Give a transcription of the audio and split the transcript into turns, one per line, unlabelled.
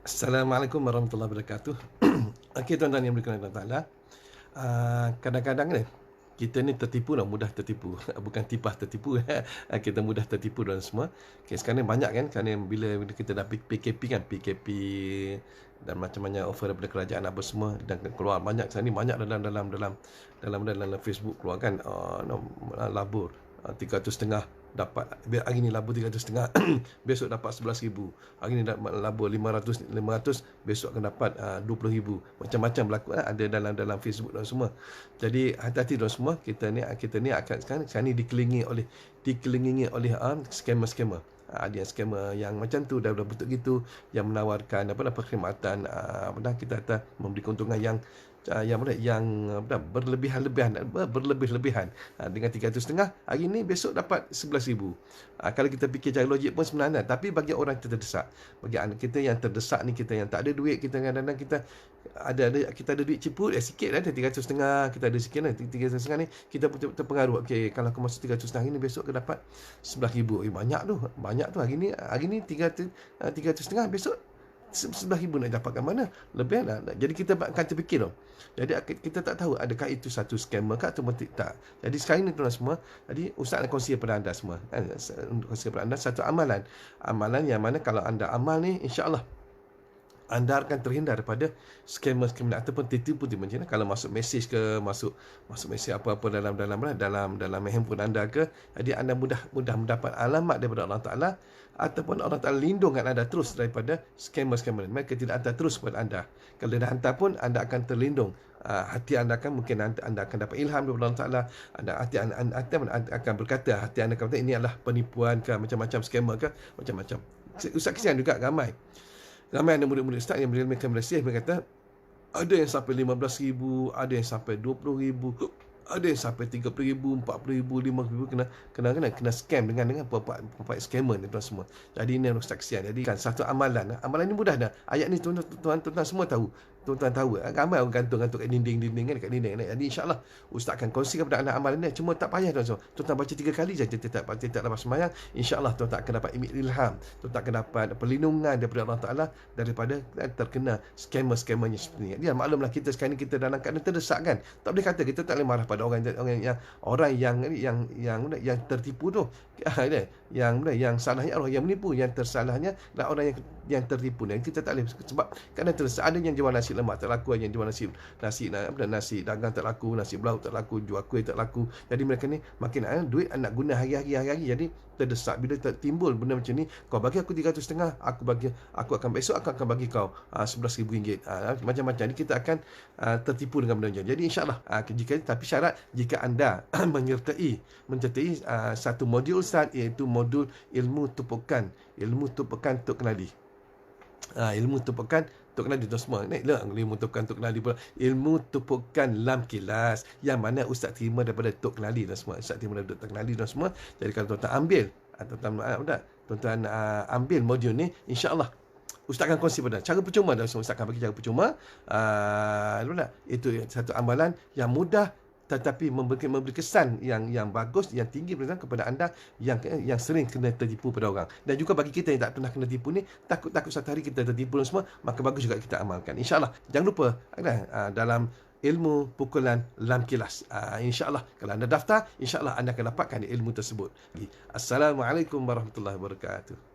Assalamualaikum warahmatullahi wabarakatuh. Okey tuan-tuan yang berkenan Allah Taala. Kadang-kadang ni kita ni tertipu lah, mudah tertipu. Bukan tipah tertipu. Kita mudah tertipu dan semua. Okey, sekarang ni banyak kan, kerana bila kita dah PKP kan, PKP dan macam-macam offer daripada kerajaan apa semua, dan keluar banyak sekarang ni, banyak dalam Facebook keluar kan, labur 300.5 dapat, hari ni labur 300.5 besok dapat 11,000, hari ni labur 500 besok akan dapat 20,000. Macam-macam berlaku ada dalam Facebook dan semua. Jadi hati-hati dan semua, kita ni akan sekarang ni dikelilingi oleh scammer. Ada yang scammer yang macam tu, dah bentuk gitu, yang menawarkan perkhidmatan, kita kata memberi keuntungan yang berlebih-lebihan. Dengan 300.5 hari ni, besok dapat 11,000. Kalau kita fikir cara logik pun sebenarnya, tapi bagi orang yang terdesak, bagi kita yang terdesak ni, kita yang tak ada duit, kita kadang-kadang kita ada duit ciput, sikit ada 300.5, kita ada sikit lah 300.5 ni, kita pun terpengaruh. Okey, kalau aku masuk 300.5 hari ni, besok aku dapat 11,000. Banyak tu. Hari ni 300.5, besok 11,000 nak dapatkan mana? Lebih lah. Jadi kita akan terfikir tau. Jadi kita tak tahu adakah itu satu scammer ke atau tak. Jadi sekarang ni tuan semua, jadi Ustaz nak kongsi kepada anda semua, kongsi kepada anda satu amalan yang mana kalau anda amal ni, insya-Allah anda akan terhindar daripada scammer ataupun tipu macam ni. Kalau masuk mesej ke, masuk mesej apa-apa dalam handphone anda ke, jadi anda mudah mendapat alamat daripada Allah Taala, ataupun Allah Taala lindungkan anda terus daripada scammer. Mereka tidak hantar terus kepada anda. Kalau dah hantar pun, anda akan terlindung. Hati anda mungkin anda akan dapat ilham daripada Allah Taala. Hati anda akan berkata, hati anda akan kata ini adalah penipuan ke, macam-macam scammer ke, macam-macam. Ustaz kesian juga ramai ada murid-murid Ustaz yang berilmu Malaysia, mereka kata ada yang sampai 15,000, ada yang sampai 20,000, ada yang sampai 30,000, 40,000, 50,000 kena scam dengan pembuat scammer ni tuan semua. Jadi ini Ustaz kesian. Jadi kan satu amalan ni mudah dah. Ayat ni tuan-tuan semua tahu. Tuan-tuan tahu, ramai orang gantung kat dinding kan, kat dinding. Jadi insya-Allah Ustaz akan kongsi kepada anda amalan ni. Cuma tak payah tuan-tuan. Tuan-tuan baca 3 kali saja, tak dapat sembahyang, insya-Allah tuan-tuan akan dapat ilham. Tuan-tuan akan dapat perlindungan daripada Allah Taala daripada terkena scammer-scammernya seperti ni. Dia maklumlah, kita sekarang ni kita dalam keadaan terdesak kan. Tak boleh kata kita tak boleh marah pada orang yang tertipu tu. Yang salahnya orang yang menipu, yang tersalahnya adalah orang yang tertipu. Dan kita tak boleh, sebab kadang terdesak. Ada yang jual nasi lemak tak laku, yang jual nasi dagang tak laku, nasi belauk tak laku, jual kuih tak laku. Jadi mereka ni makin duit nak guna hari-hari. Jadi terdesak. Bila timbul benda macam ni, kau bagi aku 300.5, aku akan bagi kau RM11,000. Macam-macam. Jadi kita akan tertipu dengan benda macam ni. Jadi insya-Allah, tapi syarat jika anda menyertai satu modul Ustaz, iaitu modul ilmu tupukan Tok Kenali. Ilmu tupukan Tok Kenali tu semua. Naiklah ilmu tupukan Tok Kenali pula. Ilmu tupukan lam kilas, yang mana Ustaz terima daripada Tok Kenali dan semua. Ustaz terima daripada Tok Kenali dan semua. Jadi kalau tuan-tuan ambil modul ni, insya-Allah Ustaz akan kongsi pada cara percuma dan semua. Ustaz akan bagi cara percuma. Itu satu amalan yang mudah, tetapi memberi kesan yang bagus, yang tinggi kepada anda yang sering kena tertipu pada orang. Dan juga bagi kita yang tak pernah kena tipu ni, takut satu hari kita tertipu dan semua, maka bagus juga kita amalkan. InsyaAllah, jangan lupa dalam ilmu pukulan lam kilas. InsyaAllah, kalau anda daftar, insyaAllah anda akan dapatkan ilmu tersebut. Assalamualaikum warahmatullahi wabarakatuh.